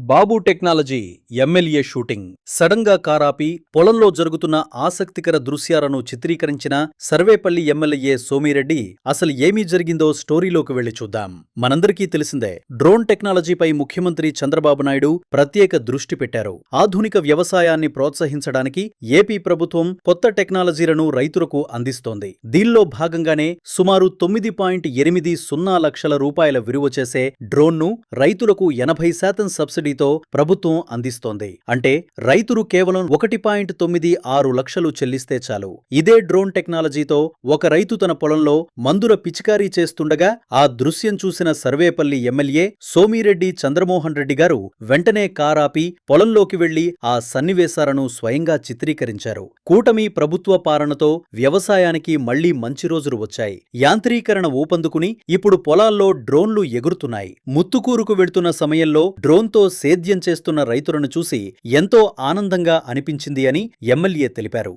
బాబు technology MLA shooting sudden గా కారాపి పొలంలో జరుగుతున్న ఆసక్తికర దృశ్యాలను చిత్రీకరించిన సర్వేపల్లి ఎమ్మెల్యే సోమిరెడ్డి అసలు ఏమీ జరిగిందో స్టోరీలోకి వెళ్లి చూద్దాం. మనందరికీ తెలిసిందే, డ్రోన్ టెక్నాలజీపై ముఖ్యమంత్రి చంద్రబాబు నాయుడు ప్రత్యేక దృష్టి పెట్టారు. ఆధునిక వ్యవసాయాన్ని ప్రోత్సహించడానికి ఏపీ ప్రభుత్వం కొత్త టెక్నాలజీలను రైతులకు అందిస్తోంది. దీనిలో భాగంగానే సుమారు 9.80 లక్షల రూపాయల విలువ చేసే డ్రోన్ను రైతులకు 80% సబ్సిడీతో ప్రభుత్వం అందిస్తోంది. అంటే రైతులు కేవలం 1.96 లక్షలు చెల్లిస్తే చాలు. ఇదే డ్రోన్ టెక్నాలజీతో ఒక రైతు తన పొలంలో మందుల పిచికారీ చేస్తుండగా ఆ దృశ్యం చూసిన సర్వేపల్లి ఎమ్మెల్యే సోమిరెడ్డి చంద్రమోహన్ రెడ్డి గారు వెంటనే కారాపి పొలంలోకి వెళ్లి ఆ సన్నివేశాలను స్వయంగా చిత్రీకరించారు. కూటమి ప్రభుత్వ పాలనతో వ్యవసాయానికి మళ్లీ మంచి రోజులు వచ్చాయి. యాంత్రీకరణ ఊపందుకుని ఇప్పుడు పొలాల్లో డ్రోన్లు ఎగురుతున్నాయి. ముత్తుకూరుకు వెళ్తున్న సమయంలో డ్రోన్తో సేద్యం చేస్తున్న రైతులను చూసి ఎంతో ఆనందంగా అనిపించింది అని ఎమ్మెల్యే తెలిపారు.